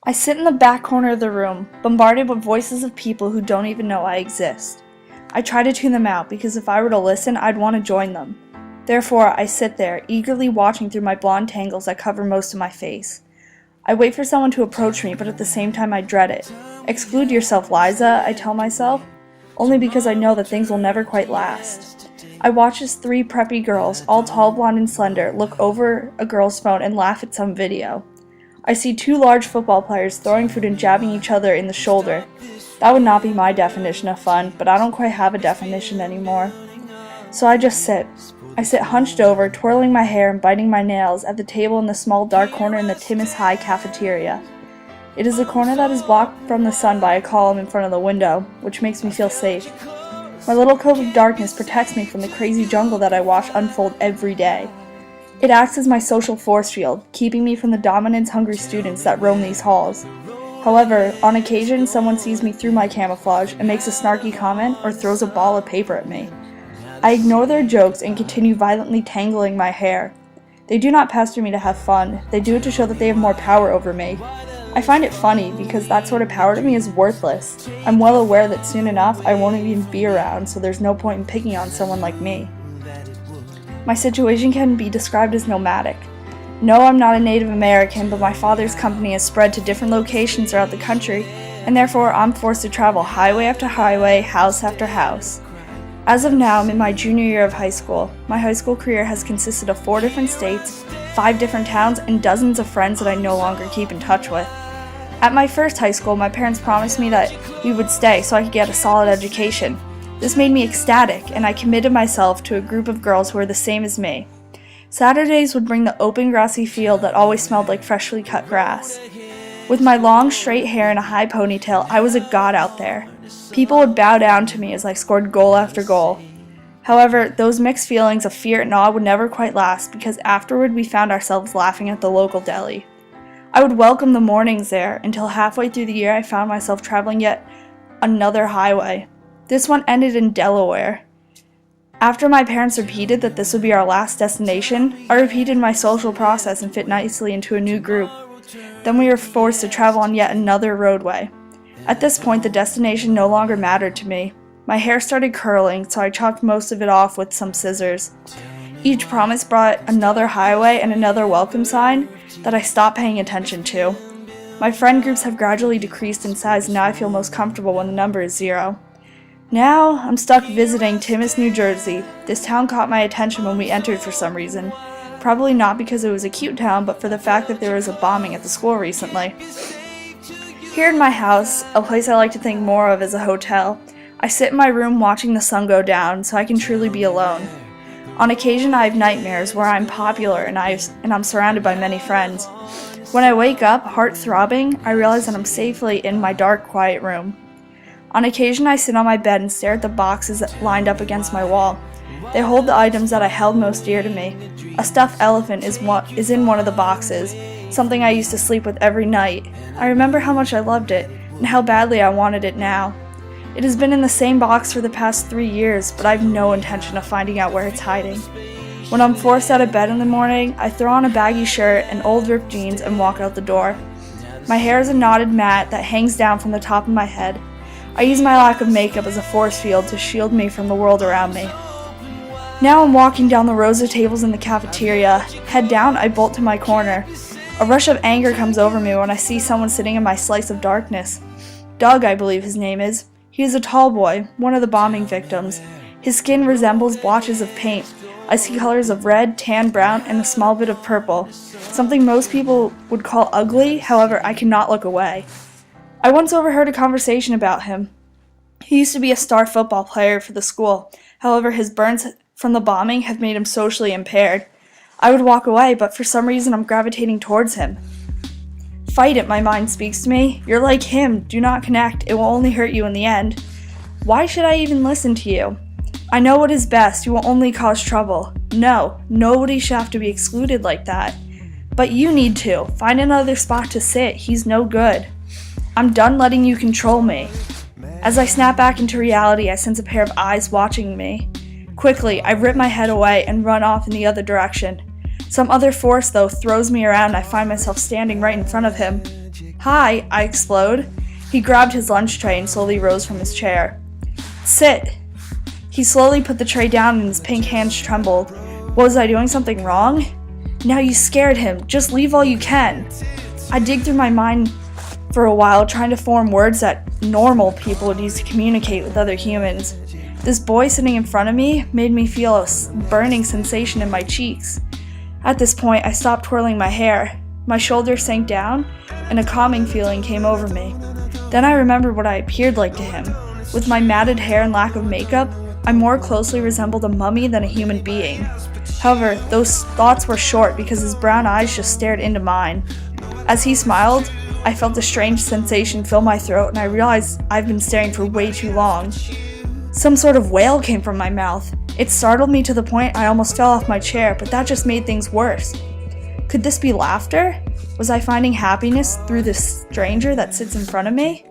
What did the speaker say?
I sit in the back corner of the room, bombarded with voices of people who don't even know I exist. I try to tune them out because if I were to listen, I'd want to join them. Therefore, I sit there, eagerly watching through my blonde tangles that cover most of my face. I wait for someone to approach me, but at the same time I dread it. Exclude yourself, Liza, I tell myself, only because I know that things will never quite last. I watch as 3 preppy girls, all tall, blonde, and slender, look over a girl's phone and laugh at some video. I see 2 large football players throwing food and jabbing each other in the shoulder. That would not be my definition of fun, but I don't quite have a definition anymore. So I just sit. I sit hunched over, twirling my hair and biting my nails at the table in the small dark corner in the Timmis High cafeteria. It is a corner that is blocked from the sun by a column in front of the window, which makes me feel safe. My little cove of darkness protects me from the crazy jungle that I watch unfold every day. It acts as my social force field, keeping me from the dominance-hungry students that roam these halls. However, on occasion, someone sees me through my camouflage and makes a snarky comment or throws a ball of paper at me. I ignore their jokes and continue violently tangling my hair. They do not pester me to have fun, they do it to show that they have more power over me. I find it funny because that sort of power to me is worthless. I'm well aware that soon enough I won't even be around, so there's no point in picking on someone like me. My situation can be described as nomadic. No, I'm not a Native American, but my father's company has spread to different locations throughout the country, and therefore I'm forced to travel highway after highway, house after house. As of now, I'm in my junior year of high school. My high school career has consisted of 4 different states, 5 different towns, and dozens of friends that I no longer keep in touch with. At my first high school, my parents promised me that we would stay so I could get a solid education. This made me ecstatic, and I committed myself to a group of girls who were the same as me. Saturdays would bring the open grassy field that always smelled like freshly cut grass. With my long straight hair and a high ponytail, I was a god out there. People would bow down to me as I scored goal after goal. However, those mixed feelings of fear and awe would never quite last because afterward we found ourselves laughing at the local deli. I would welcome the mornings there until halfway through the year I found myself traveling yet another highway. This one ended in Delaware. After my parents repeated that this would be our last destination, I repeated my social process and fit nicely into a new group. Then we were forced to travel on yet another roadway. At this point, the destination no longer mattered to me. My hair started curling, so I chopped most of it off with some scissors. Each promise brought another highway and another welcome sign that I stopped paying attention to. My friend groups have gradually decreased in size, and now I feel most comfortable when the number is 0. Now, I'm stuck visiting Timmis, New Jersey. This town caught my attention when we entered for some reason. Probably not because it was a cute town, but for the fact that there was a bombing at the school recently. Here in my house, a place I like to think more of as a hotel, I sit in my room watching the sun go down so I can truly be alone. On occasion, I have nightmares where I'm popular and I'm surrounded by many friends. When I wake up, heart throbbing, I realize that I'm safely in my dark, quiet room. On occasion, I sit on my bed and stare at the boxes lined up against my wall. They hold the items that I held most dear to me. A stuffed elephant is in one of the boxes, something I used to sleep with every night. I remember how much I loved it, and how badly I wanted it now. It has been in the same box for the past 3 years, but I have no intention of finding out where it's hiding. When I'm forced out of bed in the morning, I throw on a baggy shirt and old ripped jeans and walk out the door. My hair is a knotted mat that hangs down from the top of my head. I use my lack of makeup as a force field to shield me from the world around me. Now I'm walking down the rows of tables in the cafeteria. Head down, I bolt to my corner. A rush of anger comes over me when I see someone sitting in my slice of darkness. Doug, I believe his name is. He is a tall boy, one of the bombing victims. His skin resembles blotches of paint. I see colors of red, tan, brown, and a small bit of purple. Something most people would call ugly, however, I cannot look away. I once overheard a conversation about him. He used to be a star football player for the school. However, his burns from the bombing have made him socially impaired. I would walk away, but for some reason I'm gravitating towards him. Fight it, my mind speaks to me. You're like him. Do not connect. It will only hurt you in the end. Why should I even listen to you? I know what is best. You will only cause trouble. No, nobody should have to be excluded like that. But you need to. Find another spot to sit. He's no good. I'm done letting you control me. As I snap back into reality, I sense a pair of eyes watching me. Quickly, I rip my head away and run off in the other direction. Some other force, though, throws me around and I find myself standing right in front of him. "Hi," I explode. He grabbed his lunch tray and slowly rose from his chair. "Sit." He slowly put the tray down and his pink hands trembled. Was I doing something wrong? "Now you scared him. Just leave while you can." I dig through my mind for a while, trying to form words that normal people would use to communicate with other humans. This boy sitting in front of me made me feel a burning sensation in my cheeks. At this point, I stopped twirling my hair. My shoulders sank down, and a calming feeling came over me. Then I remembered what I appeared like to him. With my matted hair and lack of makeup, I more closely resembled a mummy than a human being. However, those thoughts were short because his brown eyes just stared into mine. As he smiled, I felt a strange sensation fill my throat, and I realized I've been staring for way too long. Some sort of wail came from my mouth. It startled me to the point I almost fell off my chair, but that just made things worse. Could this be laughter? Was I finding happiness through this stranger that sits in front of me?